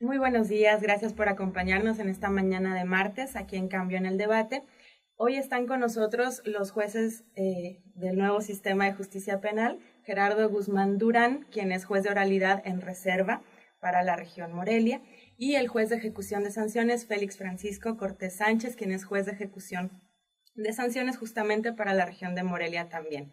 Muy buenos días, gracias por acompañarnos en esta mañana de martes aquí en Cambio en el Debate. Hoy están con nosotros los jueces del nuevo sistema de justicia penal, Gerardo Guzmán Durán, quien es juez de oralidad en reserva para la región Morelia, y el juez de ejecución de sanciones, Félix Francisco Cortés Sánchez, quien es juez de ejecución de sanciones justamente para la región de Morelia también.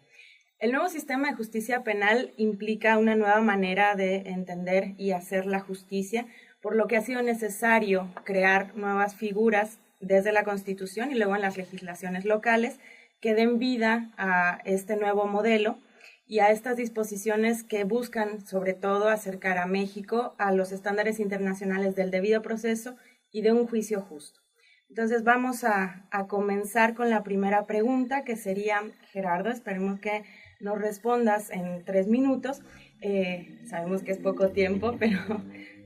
El nuevo sistema de justicia penal implica una nueva manera de entender y hacer la justicia, por lo que ha sido necesario crear nuevas figuras desde la Constitución y luego en las legislaciones locales que den vida a este nuevo modelo y a estas disposiciones que buscan sobre todo acercar a México a los estándares internacionales del debido proceso y de un juicio justo. Entonces vamos a comenzar con la primera pregunta, que sería, Gerardo, esperemos que nos respondas en 3 minutos. Sabemos que es poco tiempo, pero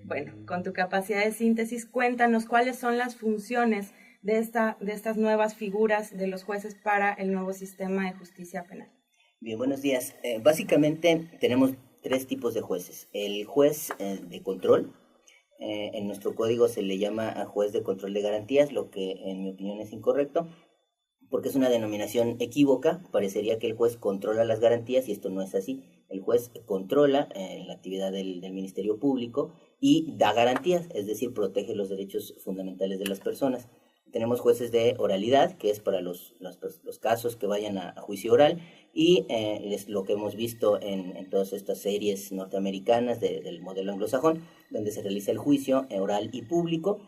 bueno, con tu capacidad de síntesis, cuéntanos cuáles son las funciones de estas nuevas figuras de los jueces para el nuevo sistema de justicia penal. Bien, buenos días. Básicamente tenemos 3 tipos de jueces. El juez de control, en nuestro código se le llama a juez de control de garantías, lo que en mi opinión es incorrecto, porque es una denominación equívoca. Parecería que el juez controla las garantías y esto no es así. El juez controla la actividad del Ministerio Público y da garantías, es decir, protege los derechos fundamentales de las personas. Tenemos jueces de oralidad, que es para los casos que vayan a juicio oral, y es lo que hemos visto en todas estas series norteamericanas del modelo anglosajón, donde se realiza el juicio oral y público.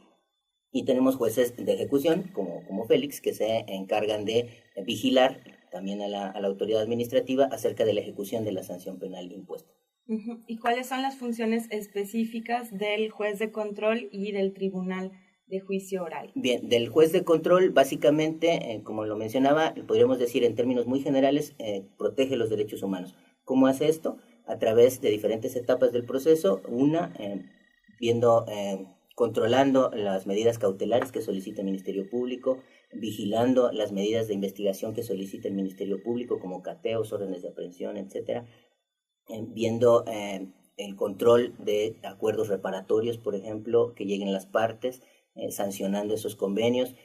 Y tenemos jueces de ejecución, como Félix, que se encargan de vigilar también a la autoridad administrativa acerca de la ejecución de la sanción penal impuesta. ¿Y cuáles son las funciones específicas del juez de control y del tribunal de juicio oral? Bien, del juez de control, básicamente, como lo mencionaba, podríamos decir en términos muy generales, protege los derechos humanos. ¿Cómo hace esto? A través de diferentes etapas del proceso, controlando las medidas cautelares que solicita el Ministerio Público, vigilando las medidas de investigación que solicita el Ministerio Público, como cateos, órdenes de aprehensión, etcétera, viendo el control de acuerdos reparatorios, por ejemplo, que lleguen las partes, sancionando esos convenios,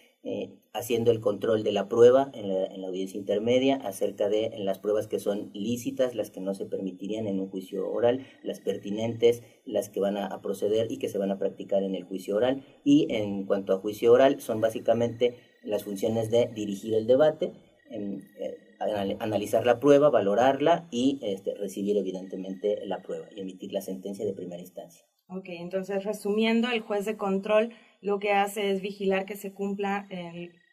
haciendo el control de la prueba en la audiencia intermedia acerca de las pruebas que son lícitas, las que no se permitirían en un juicio oral, las pertinentes, las que van a proceder y que se van a practicar en el juicio oral. Y en cuanto a juicio oral, son básicamente las funciones de dirigir el debate, analizar la prueba, valorarla y recibir evidentemente la prueba y emitir la sentencia de primera instancia. Ok, entonces resumiendo, el juez de control lo que hace es vigilar que se cumpla,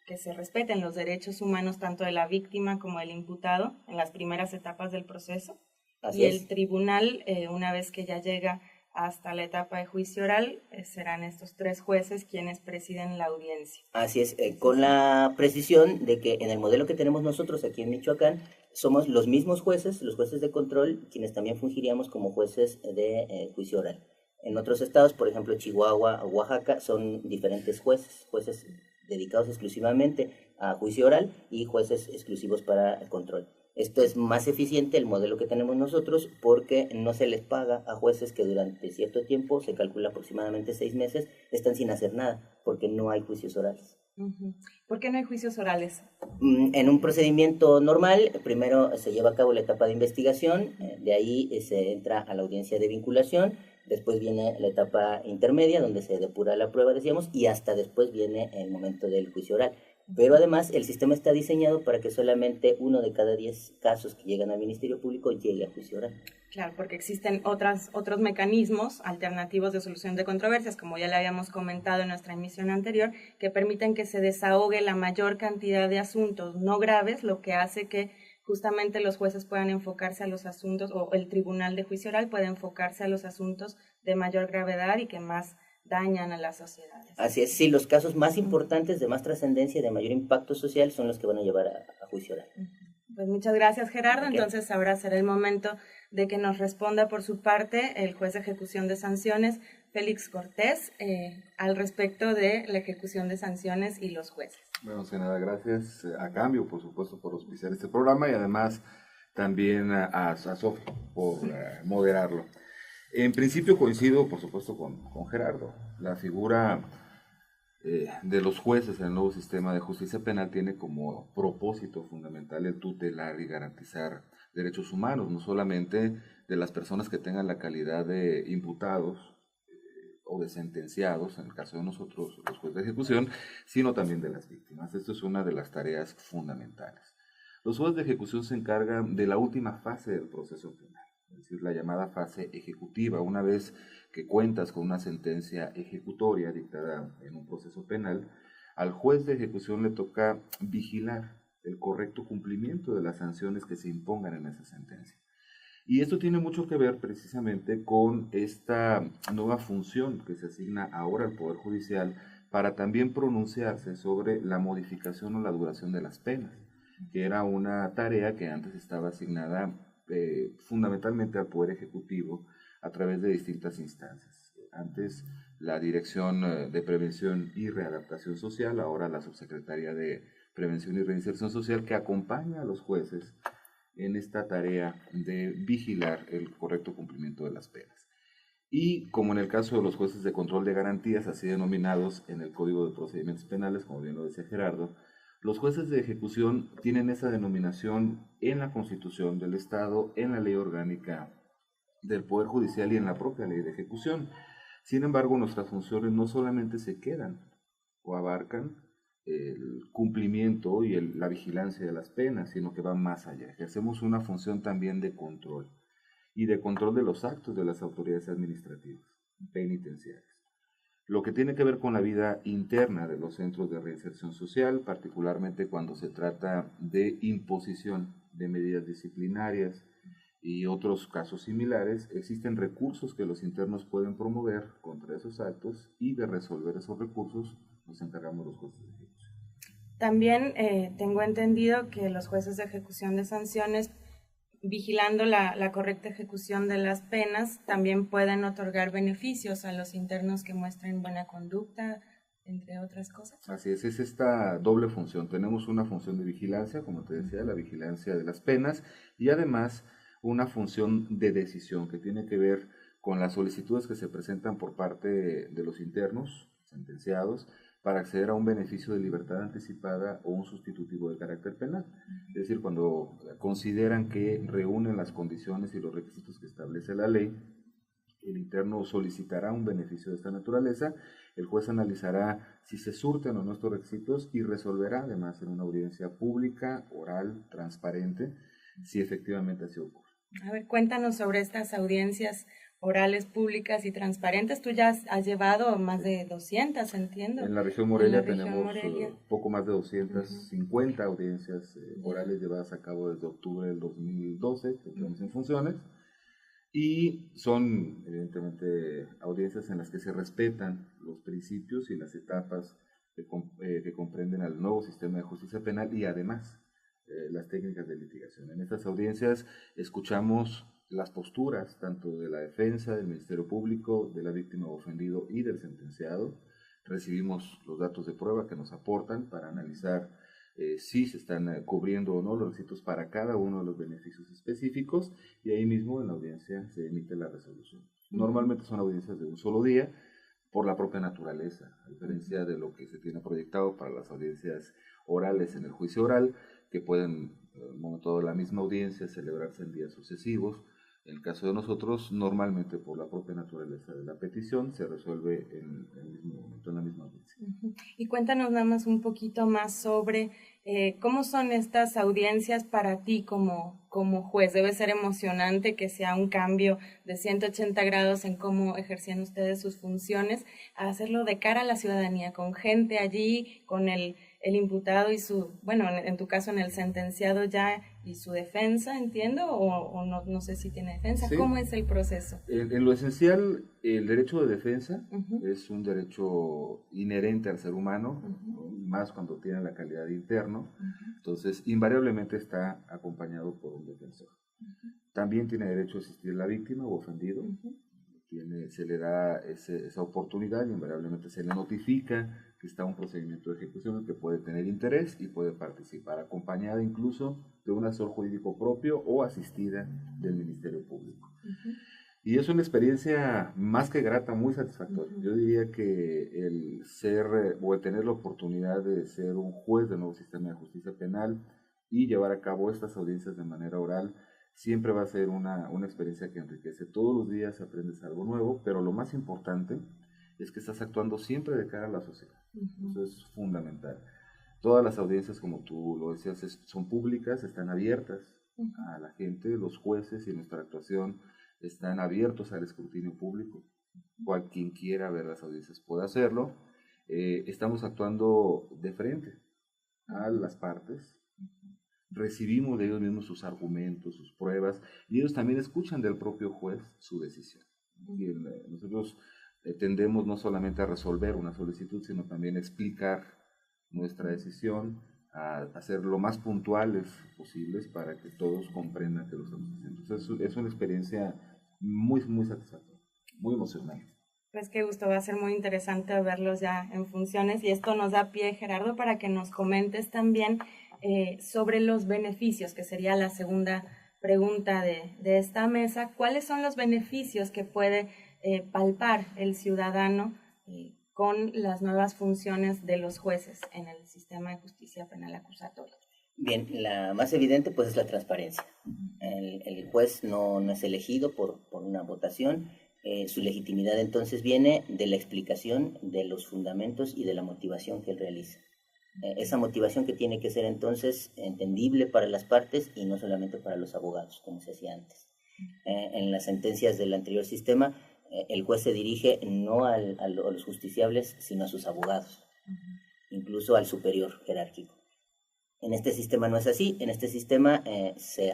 que se respeten los derechos humanos tanto de la víctima como del imputado en las primeras etapas del proceso. Así es. El tribunal, una vez que ya llega hasta la etapa de juicio oral, serán estos 3 jueces quienes presiden la audiencia. Así es, con la precisión de que en el modelo que tenemos nosotros aquí en Michoacán, somos los mismos jueces, los jueces de control, quienes también fungiríamos como jueces de juicio oral. En otros estados, por ejemplo Chihuahua o Oaxaca, son diferentes jueces dedicados exclusivamente a juicio oral y jueces exclusivos para el control. Esto es más eficiente el modelo que tenemos nosotros porque no se les paga a jueces que durante cierto tiempo, se calcula aproximadamente 6 meses, están sin hacer nada porque no hay juicios orales. ¿Por qué no hay juicios orales? En un procedimiento normal, primero se lleva a cabo la etapa de investigación, de ahí se entra a la audiencia de vinculación, después viene la etapa intermedia donde se depura la prueba, decíamos, y hasta después viene el momento del juicio oral. Pero además el sistema está diseñado para que solamente 1 de cada 10 casos que llegan al Ministerio Público llegue a juicio oral. Claro, porque existen otros mecanismos alternativos de solución de controversias, como ya le habíamos comentado en nuestra emisión anterior, que permiten que se desahogue la mayor cantidad de asuntos no graves, lo que hace que justamente los jueces puedan enfocarse a los asuntos, o el tribunal de juicio oral puede enfocarse a los asuntos de mayor gravedad y que más dañan a las sociedades. Así es, sí, los casos más importantes, de más trascendencia y de mayor impacto social son los que van a llevar a juicio oral. Pues muchas gracias, Gerardo. Okay. Entonces ahora será el momento de que nos responda por su parte el juez de ejecución de sanciones, Félix Cortés, al respecto de la ejecución de sanciones y los jueces. Bueno, senadora, gracias a Cambio, por supuesto, por auspiciar este programa y además también a Sofi por moderarlo. En principio coincido, por supuesto, con Gerardo. La figura de los jueces en el nuevo sistema de justicia penal tiene como propósito fundamental el tutelar y garantizar derechos humanos, no solamente de las personas que tengan la calidad de imputados o de sentenciados, en el caso de nosotros, los jueces de ejecución, sino también de las víctimas. Esto es una de las tareas fundamentales. Los jueces de ejecución se encargan de la última fase del proceso penal, es decir, la llamada fase ejecutiva. Una vez que cuentas con una sentencia ejecutoria dictada en un proceso penal, al juez de ejecución le toca vigilar el correcto cumplimiento de las sanciones que se impongan en esa sentencia. Y esto tiene mucho que ver precisamente con esta nueva función que se asigna ahora al Poder Judicial para también pronunciarse sobre la modificación o la duración de las penas, que era una tarea que antes estaba asignada fundamentalmente al Poder Ejecutivo a través de distintas instancias. Antes la Dirección de Prevención y Readaptación Social, ahora la Subsecretaría de Prevención y Reinserción Social, que acompaña a los jueces en esta tarea de vigilar el correcto cumplimiento de las penas. Y como en el caso de los jueces de control de garantías, así denominados en el Código de Procedimientos Penales, como bien lo decía Gerardo, los jueces de ejecución tienen esa denominación en la Constitución del Estado, en la Ley Orgánica del Poder Judicial y en la propia Ley de Ejecución. Sin embargo, nuestras funciones no solamente se quedan o abarcan el cumplimiento y la vigilancia de las penas, sino que va más allá. Ejercemos una función también de control y de control de los actos de las autoridades administrativas penitenciarias. Lo que tiene que ver con la vida interna de los centros de reinserción social, particularmente cuando se trata de imposición de medidas disciplinarias y otros casos similares, existen recursos que los internos pueden promover contra esos actos y de resolver esos recursos nos encargamos los jueces de ejecución. También tengo entendido que los jueces de ejecución de sanciones, vigilando la correcta ejecución de las penas, también pueden otorgar beneficios a los internos que muestren buena conducta, entre otras cosas. Así es esta doble función. Tenemos una función de vigilancia, como te decía, la vigilancia de las penas, y además una función de decisión que tiene que ver con las solicitudes que se presentan por parte de los internos sentenciados para acceder a un beneficio de libertad anticipada o un sustitutivo de carácter penal. Es decir, cuando consideran que reúnen las condiciones y los requisitos que establece la ley, el interno solicitará un beneficio de esta naturaleza, el juez analizará si se surten o no estos requisitos y resolverá además en una audiencia pública, oral, transparente, si efectivamente así ocurre. A ver, cuéntanos sobre estas audiencias orales, públicas y transparentes. Tú ya has llevado más de 200, entiendo. En la región Morelia tenemos poco más de 250 audiencias orales llevadas a cabo desde octubre del 2012, que estamos en funciones, y son evidentemente audiencias en las que se respetan los principios y las etapas que comprenden al nuevo sistema de justicia penal y además las técnicas de litigación. En estas audiencias escuchamos las posturas tanto de la defensa, del Ministerio Público, de la víctima o ofendido y del sentenciado. Recibimos los datos de prueba que nos aportan para analizar si se están cubriendo o no los requisitos para cada uno de los beneficios específicos, y ahí mismo en la audiencia se emite la resolución. Normalmente son audiencias de un solo día por la propia naturaleza, a diferencia de lo que se tiene proyectado para las audiencias orales en el juicio oral, que pueden, en el momento de la misma audiencia, celebrarse en días sucesivos. En el caso de nosotros, normalmente por la propia naturaleza de la petición, se resuelve en el mismo momento, en la misma audiencia. Y cuéntanos nada más un poquito más sobre cómo son estas audiencias para ti como juez. Debe ser emocionante que sea un cambio de 180 grados en cómo ejercían ustedes sus funciones, a hacerlo de cara a la ciudadanía, con gente allí, con el imputado y en tu caso en el sentenciado ya y su defensa, entiendo, o no sé si tiene defensa. Sí. ¿Cómo es el proceso? En lo esencial, el derecho de defensa es un derecho inherente al ser humano, más cuando tiene la calidad de interno, entonces invariablemente está acompañado por un defensor. También tiene derecho a asistir la víctima o ofendido, se le da esa oportunidad y invariablemente se le notifica que está un procedimiento de ejecución que puede tener interés y puede participar, acompañada incluso de un asesor jurídico propio o asistida del Ministerio Público. Y es una experiencia más que grata, muy satisfactoria. Yo diría que el ser o el tener la oportunidad de ser un juez del nuevo sistema de justicia penal y llevar a cabo estas audiencias de manera oral siempre va a ser una experiencia que enriquece. Todos los días aprendes algo nuevo, pero lo más importante es que estás actuando siempre de cara a la sociedad. Eso es fundamental. Todas las audiencias, como tú lo decías, son públicas, están abiertas a la gente, los jueces y nuestra actuación están abiertos al escrutinio público. Quien quiera ver las audiencias puede hacerlo. Estamos actuando de frente a las partes. Recibimos de ellos mismos sus argumentos, sus pruebas, y ellos también escuchan del propio juez su decisión. Y nosotros tendemos no solamente a resolver una solicitud, sino también a explicar nuestra decisión, a ser lo más puntuales posibles para que todos comprendan que lo estamos haciendo. Entonces es una experiencia muy, muy satisfactoria, muy emocionante. Pues qué gusto, va a ser muy interesante verlos ya en funciones, y esto nos da pie, Gerardo, para que nos comentes también sobre los beneficios, que sería la segunda pregunta de esta mesa. ¿Cuáles son los beneficios que puede palpar el ciudadano con las nuevas funciones de los jueces en el sistema de justicia penal acusatoria? Bien, la más evidente pues es la transparencia. El juez no es elegido por una votación. Su legitimidad entonces viene de la explicación de los fundamentos y de la motivación que él realiza. Esa motivación que tiene que ser entonces entendible para las partes y no solamente para los abogados, como se hacía antes. En las sentencias del anterior sistema, el juez se dirige no a los justiciables, sino a sus abogados, incluso al superior jerárquico. En este sistema no es así. En este sistema,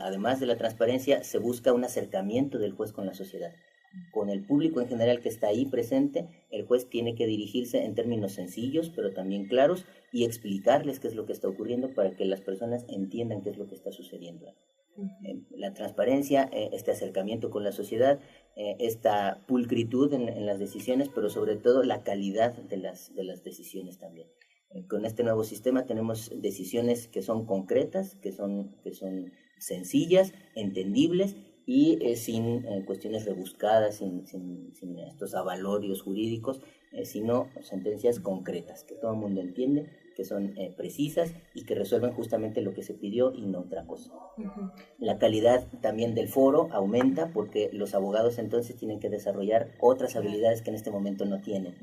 además de la transparencia, se busca un acercamiento del juez con la sociedad. Con el público en general que está ahí presente, el juez tiene que dirigirse en términos sencillos, pero también claros, y explicarles qué es lo que está ocurriendo para que las personas entiendan qué es lo que está sucediendo. La transparencia, este acercamiento con la sociedad, esta pulcritud en las decisiones, pero sobre todo la calidad de las decisiones también. Con este nuevo sistema tenemos decisiones que son concretas, que son sencillas, entendibles y sin cuestiones rebuscadas, sin estos avalorios jurídicos, sino sentencias concretas, que todo el mundo entiende, que son precisas y que resuelven justamente lo que se pidió y no otra cosa. La calidad también del foro aumenta porque los abogados entonces tienen que desarrollar otras habilidades que en este momento no tienen.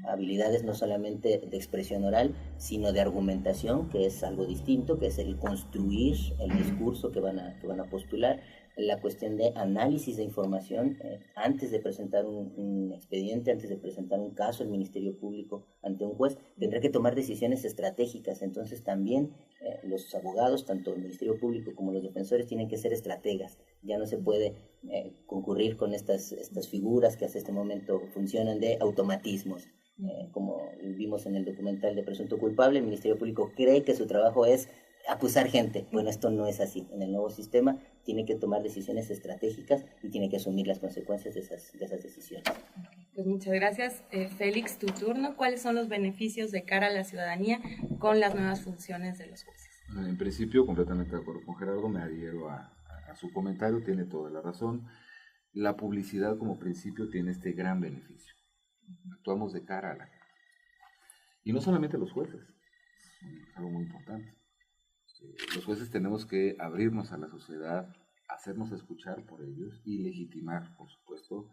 Habilidades no solamente de expresión oral, sino de argumentación, que es algo distinto, que es el construir el discurso que van a postular. La cuestión de análisis de información antes de presentar un expediente, antes de presentar un caso, el Ministerio Público ante un juez tendrá que tomar decisiones estratégicas. Entonces también los abogados, tanto el Ministerio Público como los defensores, tienen que ser estrategas. Ya no se puede concurrir con estas figuras que hasta este momento funcionan de automatismos. Como vimos en el documental de Presunto Culpable, el Ministerio Público cree que su trabajo es acusar gente. Bueno, esto no es así. En el nuevo sistema tiene que tomar decisiones estratégicas y tiene que asumir las consecuencias de esas decisiones. Pues muchas gracias. Félix, tu turno. ¿Cuáles son los beneficios de cara a la ciudadanía con las nuevas funciones de los jueces? En principio, completamente de acuerdo con Gerardo, me adhiero a su comentario, tiene toda la razón. La publicidad como principio tiene este gran beneficio. Actuamos de cara a la gente. Y no solamente los jueces, es algo muy importante. Los jueces tenemos que abrirnos a la sociedad, hacernos escuchar por ellos y legitimar, por supuesto,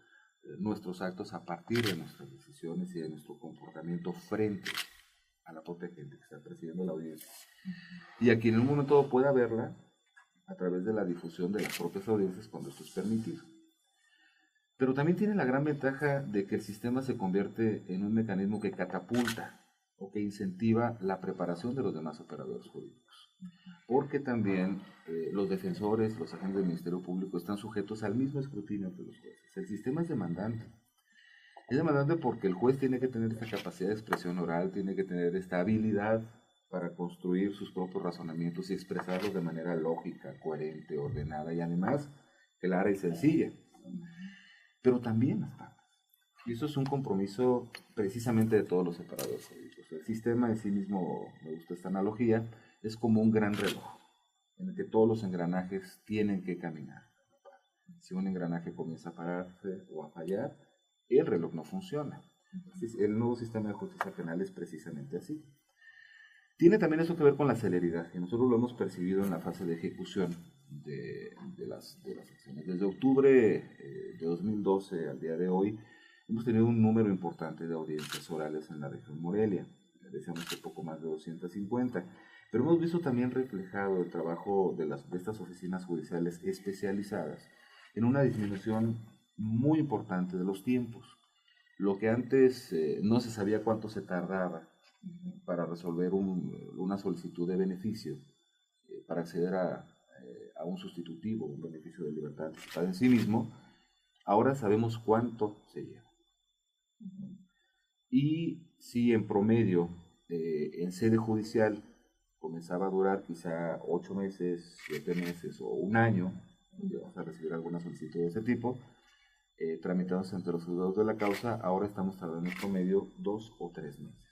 nuestros actos a partir de nuestras decisiones y de nuestro comportamiento frente a la propia gente que está presidiendo la audiencia. Y a quien en un momento pueda verla a través de la difusión de las propias audiencias cuando esto es permitido. Pero también tiene la gran ventaja de que el sistema se convierte en un mecanismo que catapulta o que incentiva la preparación de los demás operadores jurídicos. Porque también los defensores, los agentes del Ministerio Público están sujetos al mismo escrutinio que los jueces. El sistema es demandante. Es demandante porque el juez tiene que tener esta capacidad de expresión oral, tiene que tener esta habilidad para construir sus propios razonamientos y expresarlos de manera lógica, coherente, ordenada y además clara y sencilla. Pero también las partes. Y eso es un compromiso precisamente de todos los operadores jurídicos. El sistema en sí mismo, me gusta esta analogía, es como un gran reloj en el que todos los engranajes tienen que caminar. Si un engranaje comienza a pararse o a fallar, el reloj no funciona. El nuevo sistema de justicia penal es precisamente así. Tiene también eso que ver con la celeridad, y nosotros lo hemos percibido en la fase de ejecución de las acciones. Desde octubre de 2012 al día de hoy, hemos tenido un número importante de audiencias orales en la región Morelia, decíamos que poco más de 250, pero hemos visto también reflejado el trabajo de estas oficinas judiciales especializadas en una disminución muy importante de los tiempos. Lo que antes no se sabía cuánto se tardaba para resolver una solicitud de beneficio, para acceder a un sustitutivo, un beneficio de libertad anticipada en sí mismo, ahora sabemos cuánto se lleva. Y si en promedio en sede judicial comenzaba a durar quizá 8 meses, 7 meses o un año, vamos a recibir alguna solicitud de ese tipo, tramitados ante los juzgados de la causa, ahora estamos tardando en promedio 2 o 3 meses.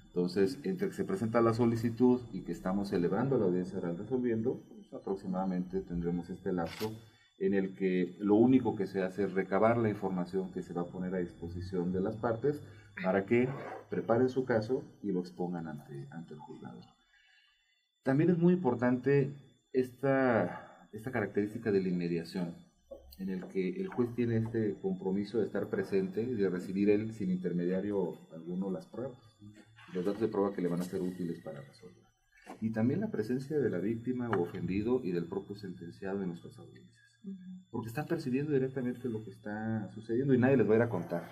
Entonces, entre que se presenta la solicitud y que estamos celebrando la audiencia oral resolviendo, pues aproximadamente tendremos este lapso en el que lo único que se hace es recabar la información que se va a poner a disposición de las partes para que preparen su caso y lo expongan ante el juzgado. También es muy importante esta característica de la inmediación, en el que el juez tiene este compromiso de estar presente y de recibir él sin intermediario alguno las pruebas, los datos de prueba que le van a ser útiles para resolver. Y también la presencia de la víctima o ofendido y del propio sentenciado en nuestras audiencias, porque están percibiendo directamente lo que está sucediendo y nadie les va a ir a contar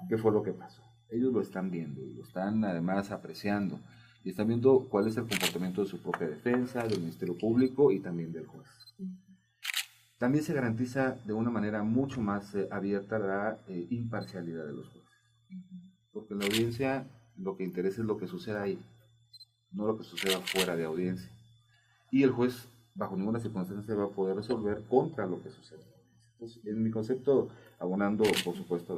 qué fue lo que pasó. Ellos lo están viendo y lo están además apreciando y están viendo cuál es el comportamiento de su propia defensa, del Ministerio Público y también del juez. También se garantiza de una manera mucho más abierta la imparcialidad de los jueces, porque en la audiencia lo que interesa es lo que suceda ahí, no lo que suceda fuera de audiencia. Y el juez, bajo ninguna circunstancia, va a poder resolver contra lo que sucede. Entonces, en mi concepto, abonando, por supuesto, a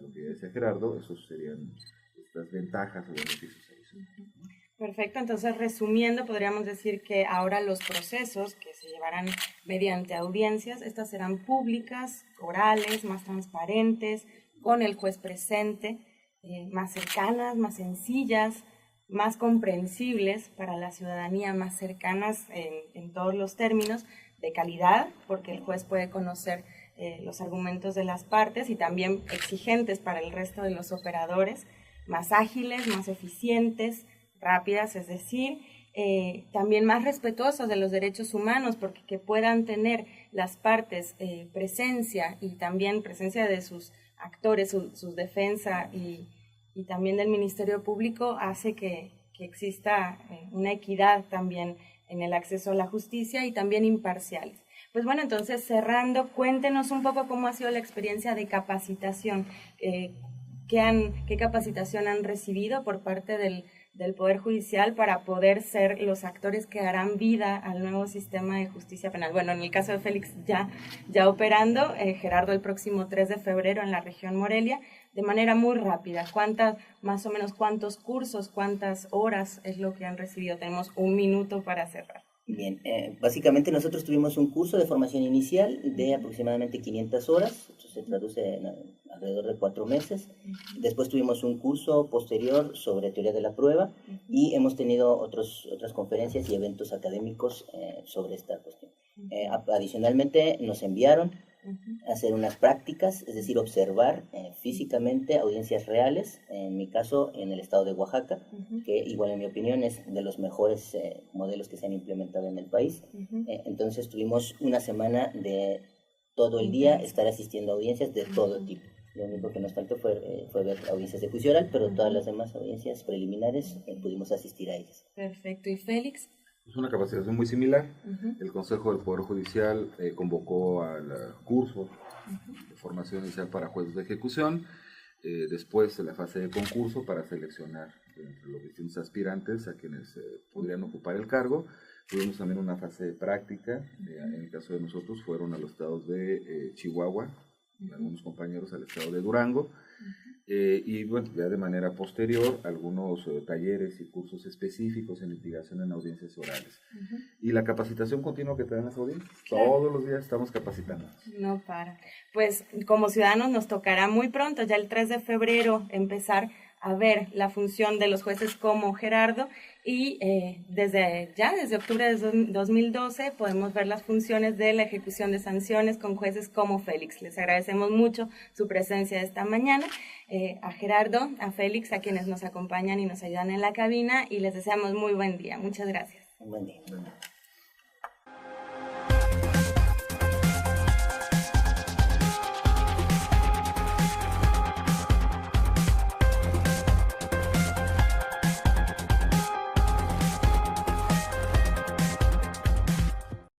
lo que decía Gerardo, esos serían estas ventajas o beneficios adicionales. Perfecto, entonces resumiendo, podríamos decir que ahora los procesos que se llevarán mediante audiencias, estas serán públicas, orales, más transparentes, con el juez presente, más cercanas, más sencillas, más comprensibles para la ciudadanía, más cercanas en todos los términos, de calidad, porque el juez puede conocer los argumentos de las partes y también exigentes para el resto de los operadores, más ágiles, más eficientes, rápidas, es decir, también más respetuosos de los derechos humanos, porque que puedan tener las partes presencia y también presencia de sus actores, su defensa y también del Ministerio Público hace que exista una equidad también en el acceso a la justicia y también imparciales. Pues bueno, entonces cerrando, cuéntenos un poco cómo ha sido la experiencia de capacitación, qué capacitación han recibido por parte del Poder Judicial para poder ser los actores que darán vida al nuevo sistema de justicia penal. Bueno, en el caso de Félix ya operando, Gerardo el próximo 3 de febrero en la región Morelia, de manera muy rápida. Más o menos cuántos cursos, cuántas horas es lo que han recibido? Tenemos un minuto para cerrar. Bien, básicamente nosotros tuvimos un curso de formación inicial de aproximadamente 500 horas, esto se traduce en alrededor de 4 meses. Después tuvimos un curso posterior sobre teoría de la prueba y hemos tenido otras conferencias y eventos académicos sobre esta cuestión. Adicionalmente nos enviaron a hacer unas prácticas, es decir, observar físicamente audiencias reales, en mi caso en el estado de Oaxaca, que igual en mi opinión es de los mejores modelos que se han implementado en el país. Entonces tuvimos una semana de todo el día estar asistiendo a audiencias de todo tipo. Lo único que nos faltó fue ver audiencias de juicio oral, pero todas las demás audiencias preliminares pudimos asistir a ellas. Perfecto. ¿Y Félix? Es una capacitación muy similar. El Consejo del Poder Judicial convocó al curso de formación inicial para jueces de ejecución, después de la fase de concurso para seleccionar entre los distintos aspirantes a quienes podrían ocupar el cargo. Tuvimos también una fase de práctica, en el caso de nosotros fueron a los estados de Chihuahua, y algunos compañeros al estado de Durango, Y bueno, ya de manera posterior, algunos talleres y cursos específicos en litigación en audiencias orales. Y la capacitación continua que te dan las audiencias. Claro. Todos los días estamos capacitando. No para. Pues como ciudadanos nos tocará muy pronto, ya el 3 de febrero, empezar a ver la función de los jueces como Gerardo y desde octubre de 2012 podemos ver las funciones de la ejecución de sanciones con jueces como Félix. Les agradecemos mucho su presencia esta mañana, a Gerardo, a Félix, a quienes nos acompañan y nos ayudan en la cabina, y les deseamos muy buen día. Muchas gracias. Buen día.